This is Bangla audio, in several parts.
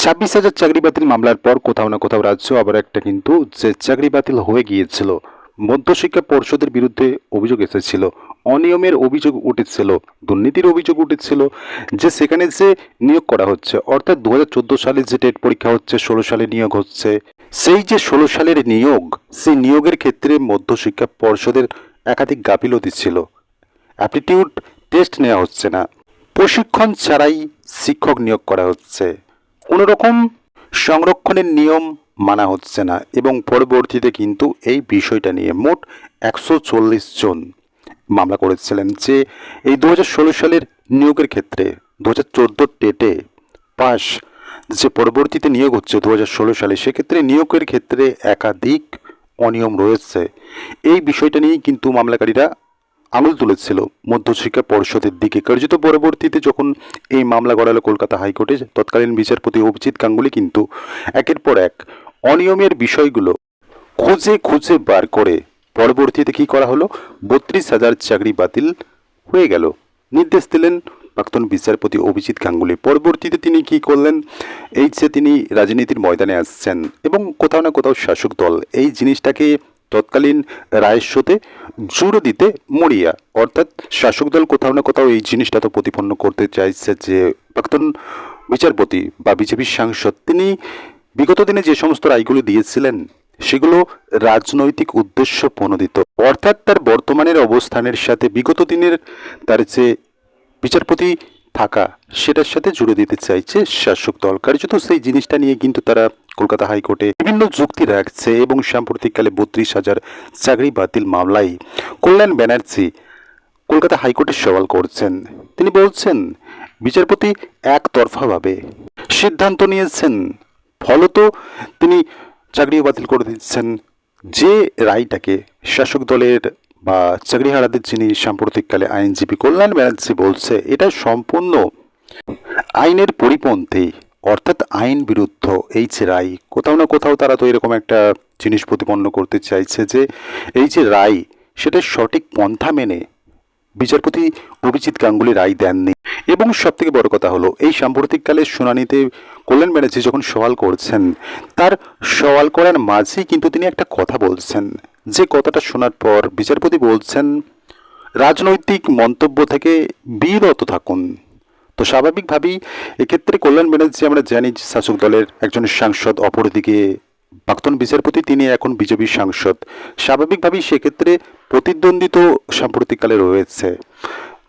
26,000 চাকরি বাতিল মামলার পর কোথাও না কোথাও রাজ্য আবার একটা কিন্তু যে চাকরি বাতিল হয়ে গিয়েছিল। মধ্যশিক্ষা পর্ষদের বিরুদ্ধে অভিযোগ এসেছিল, অনিয়মের অভিযোগ উঠেছিল, দুর্নীতির অভিযোগ উঠেছিল, যে সেখানে যে নিয়োগ করা হচ্ছে, অর্থাৎ 2014 সালে যে টেট পরীক্ষা হচ্ছে, 16 সালে নিয়োগ হচ্ছে, সেই যে 16 সালের নিয়োগ, সেই নিয়োগের ক্ষেত্রে মধ্যশিক্ষা পর্ষদের একাধিক গাফিলতি ছিল। অ্যাপটিটিউড টেস্ট নেওয়া হচ্ছে না, প্রশিক্ষণ ছাড়াই শিক্ষক নিয়োগ করা হচ্ছে, কোনো রকম সংরক্ষণের নিয়ম মানা হচ্ছে না, এবং পরবর্তীতে কিন্তু এই বিষয়টা নিয়ে মোট 140 জন মামলা করেছিলেন যে এই 2016 সালের নিয়োগের ক্ষেত্রে 2014 টেটে পাস যে পরবর্তীতে নিয়োগ হচ্ছে 2016 সালে, সেক্ষেত্রে নিয়োগের ক্ষেত্রে একাধিক অনিয়ম রয়েছে। এই বিষয়টা নিয়েই কিন্তু মামলাকারীরা আঙুল তুলেছিল মধ্যশিক্ষা পর্ষদের দিকে। কার্যত পরবর্তীতে যখন এই মামলা গড়ালো কলকাতা হাইকোর্টে, তৎকালীন বিচারপতি অভিজিৎ গাঙ্গুলি কিন্তু একের পর এক অনিয়মের বিষয়গুলো খুঁজে খুঁজে বার করে পরবর্তীতে কি করা হলো, 32,000 চাকরি বাতিল হয়ে গেল। নির্দেশ দিলেন প্রাক্তন বিচারপতি অভিজিৎ গাঙ্গুলি। পরবর্তীতে তিনি কি করলেন, এই যে তিনি রাজনীতির ময়দানে আসছেন এবং কোথাও না কোথাও শাসক দল এই জিনিসটাকে তৎকালীন রায়ের সাথে জুড়ে দিতে মরিয়া, অর্থাৎ শাসক দল কোথাও না কোথাও এই জিনিসটা তো প্রতিপন্ন করতে চাইছে যে প্রাক্তন বিচারপতি বা বিজেপির সাংসদ তিনি বিগত দিনে যে সমস্ত রায়গুলো দিয়েছিলেন সেগুলো রাজনৈতিক উদ্দেশ্য প্রণোদিত, অর্থাৎ তার বর্তমানের অবস্থানের সাথে বিগত দিনের তার যে বিচারপতি থাকা সেটার সাথে জুড়ে দিতে চাইছে শাসক দল। কার্যত সেই জিনিসটা নিয়ে কিন্তু তারা কলকাতা হাইকোর্টে বিভিন্ন যুক্তি রাখছে এবং সাম্প্রতিককালে 32,000 চাকরি বাতিল মামলায় কল্যাণ ব্যানার্জি কলকাতা হাইকোর্টে সওয়াল করছেন। তিনি বলছেন বিচারপতি একতরফাভাবে সিদ্ধান্ত নিয়েছেন, ফলত তিনি চাকরি বাতিল করে দিচ্ছেন। যে রায়টাকে শাসক দলের বা চাকরিহারাদের যিনি সাম্প্রতিককালে আইনজীবী কল্যাণ ব্যানার্জি বলছে এটা সম্পূর্ণ আইনের পরিপন্থী, অর্থাৎ আইন বিরুদ্ধ। এই যে রায়, কোথাও না কোথাও তারা তো এরকম একটা জিনিস প্রতিপন্ন করতে চাইছে যে এই যে রায় সেটা সঠিক পন্থা মেনে বিচারপতি অভিজিৎ গাঙ্গুলি রায় দেননি। এবং সব থেকে বড় কথা হলো, এই সাম্প্রতিককালের শুনানিতে কল্যাণ ব্যানার্জি যখন সওয়াল করছেন, তার সওয়াল করার মাঝেই কিন্তু তিনি একটা কথা বলছেন, যে কথাটা শোনার পর বিচারপতি বলছেন রাজনৈতিক মন্তব্য থেকে বিরত থাকুন। তো স্বাভাবিকভাবেই এক্ষেত্রে কল্যাণ ব্যানার্জি আমরা জানি শাসক দলের একজন সাংসদ, অপরদিকে প্রাক্তন বিচারপতি তিনি এখন বিজেপির সাংসদ। স্বাভাবিকভাবেই সেক্ষেত্রে প্রতিদ্বন্দ্বিত সাম্প্রতিককালে রয়েছে।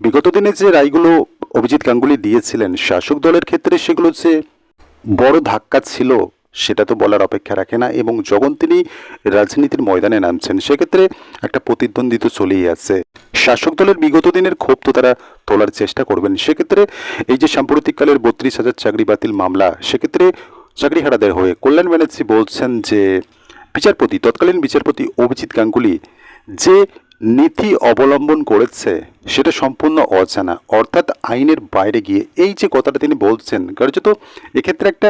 বিগত দিনে যে রায়গুলো অভিজিৎ গাঙ্গুলি দিয়েছিলেন শাসক দলের ক্ষেত্রে, সেগুলো যে বড় ধাক্কা ছিল সেটা তো বলার অপেক্ষা রাখে না, এবং যখন তিনি রাজনীতির ময়দানে নামছেন সেক্ষেত্রে একটা প্রতিদ্বন্দ্বিতা চলেই আছে। শাসক দলের বিগত দিনের ক্ষোভ তো তারা তোলার চেষ্টা করবেন। সেক্ষেত্রে এই যে সাম্প্রতিককালের 32,000 চাকরি বাতিল মামলা, সেক্ষেত্রে চাকরিহারাদের হয়ে কল্যাণ ব্যানার্জি বলছেন যে বিচারপতি, তৎকালীন বিচারপতি অভিজিৎ গাঙ্গুলি যে নীতি অবলম্বন করেছে সেটা সম্পূর্ণ অজানা, অর্থাৎ আইনের বাইরে গিয়ে এই যে কথাটা তিনি বলছেন, কার্যত এক্ষেত্রে একটা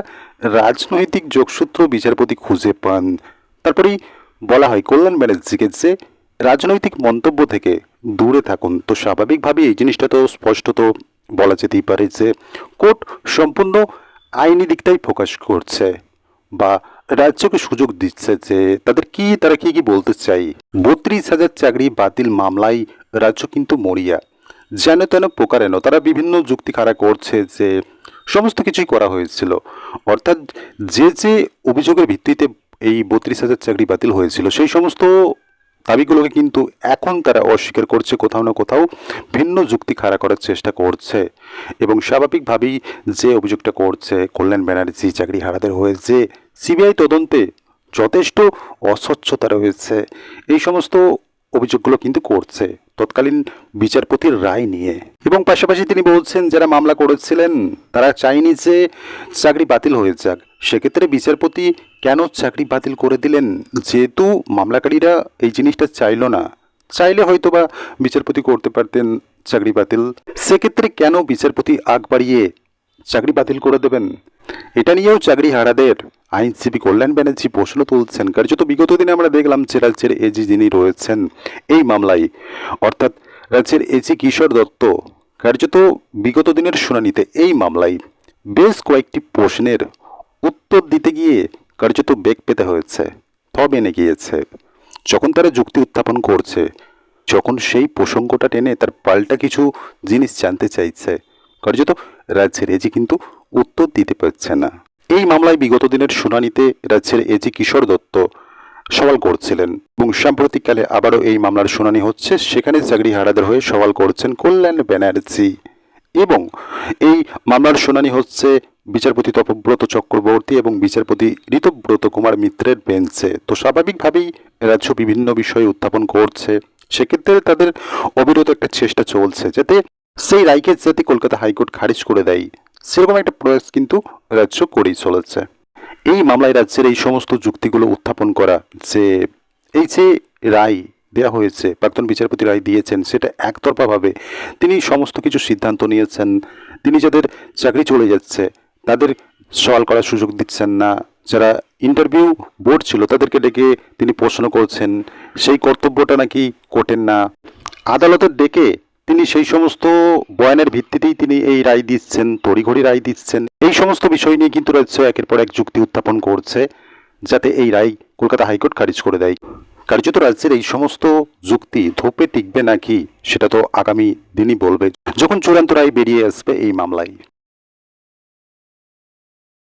রাজনৈতিক যোগসূত্র বিচারপতি খুঁজে পান। তারপরেই বলা হয় কল্যাণ ব্যানার্জিকে যে রাজনৈতিক মন্তব্য থেকে দূরে থাকুন। তো স্বাভাবিকভাবে এই জিনিসটা তো স্পষ্টত বলা যেতেই পারে যে কোর্ট সম্পূর্ণ আইনি দিকটাই ফোকাস করছে বা রাজ্যকে সুযোগ দিচ্ছে যে তারা কি বলতে চাই। 32,000 চাকরি বাতিল মামলায় রাজ্য কিন্তু মরিয়া, যেন তেন প্রকারেণ তারা বিভিন্ন যুক্তি খাড়া করছে যে সমস্ত কিছুই করা হয়েছিল, অর্থাৎ যে যে অভিযোগের ভিত্তিতে এই 32,000 চাকরি বাতিল হয়েছিল সেই সমস্ত দাবিগুলোকে কিন্তু এখন তারা অস্বীকার করছে, কোথাও না কোথাও ভিন্ন যুক্তি খাড়া করার চেষ্টা করছে। এবং স্বাভাবিকভাবেই যে অভিযোগটা করছে কল্যাণ ব্যানার্জি চাকরিহারাদের হয়ে যে সিবিআই তদন্তে যথেষ্ট অস্বচ্ছতা রয়েছে, এই সমস্ত অভিযোগগুলো কিন্তু করছে তৎকালীন বিচারপতির রায় নিয়ে। এবং পাশাপাশি তিনি বলছেন যারা মামলা করেছিলেন তারা চায়নি যে চাকরি বাতিল হয়ে যাক, সেক্ষেত্রে বিচারপতি কেন চাকরি বাতিল করে দিলেন, যেহেতু মামলাকারীরা এই জিনিসটা চাইলো না, চাইলে হয়তো বা বিচারপতি করতে পারতেন চাকরি বাতিল, সেক্ষেত্রে কেন বিচারপতি আগ বাড়িয়ে চাকরি বাতিল করে দেবেন। এটা নিয়েও চাকরিহারাদের আইনজীবী কল্যাণ ব্যানার্জি প্রশ্ন তুলছেন। কার্যত বিগত দিনে আমরা দেখলাম যে রাজ্যের এজি যিনি রয়েছেন এই মামলায়, অর্থাৎ রাজ্যের এজি কিশোর দত্ত, কার্যত বিগত দিনের শুনানিতে এই মামলায় বেশ কয়েকটি প্রশ্নের উত্তর দিতে গিয়ে কার্যত বেগ পেতে হয়েছে, থ এনে গিয়েছে। যখন তারা যুক্তি উত্থাপন করছে, যখন সেই প্রসঙ্গটা টেনে তার পাল্টা কিছু জিনিস জানতে চাইছে, কার্যত রাজ্যের এজি কিন্তু উত্তর দিতে পারছে না। এই মামলায় বিগত দিনের শুনানিতে রাজ্যের এজি কিশোর দত্ত সওয়াল করছিলেন এবং সাম্প্রতিককালে আবারও এই মামলার শুনানি হচ্ছে। সেখানে চাকরিহারাদের হয়ে সওয়াল করছেন কল্যাণ ব্যানার্জি এবং এই মামলার শুনানি হচ্ছে বিচারপতি তপব্রত চক্রবর্তী এবং বিচারপতি ঋতব্রত কুমার মিত্রের বেঞ্চে। তো স্বাভাবিকভাবেই রাজ্য বিভিন্ন বিষয় উত্থাপন করছে। সেক্ষেত্রে তাদের অবিরত একটা চেষ্টা চলছে যাতে সেই রায়কে যাতে কলকাতা হাইকোর্ট খারিজ করে দেয়, সেরকম একটা প্রয়াস কিন্তু রাজ্য করেই চলেছে। এই মামলায় রাজ্যের এই সমস্ত যুক্তিগুলো উত্থাপন করা যে এই যে রায় দেওয়া হয়েছে, প্রাক্তন বিচারপতি রায় দিয়েছেন, সেটা একতরফাভাবে তিনি সমস্ত কিছু সিদ্ধান্ত নিয়েছেন। তিনি যাদের চাকরি চলে যাচ্ছে তাদের সওয়াল করার সুযোগ দিচ্ছেন না, যারা ইন্টারভিউ বোর্ড ছিল তাদেরকে ডেকে তিনি প্রশ্ন করছেন, সেই কর্তব্যটা নাকি করতেন না। আদালতের ডেকে তিনি সেই সমস্ত বয়ানের ভিত্তিতেই তিনি এই রায় দিচ্ছেন, তড়িঘড়ি রায় দিচ্ছেন। এই সমস্ত বিষয় নিয়ে কিন্তু রাজ্য একের পর এক যুক্তি উত্থাপন করছে যাতে এই রায় কলকাতা হাইকোর্ট খারিজ করে দেয়। কার্যত রাজ্যের এই সমস্ত যুক্তি ধোপে টিকবে নাকি সেটা তো আগামী দিনই বলবে, যখন চূড়ান্ত রায় বেরিয়ে আসবে এই মামলায়।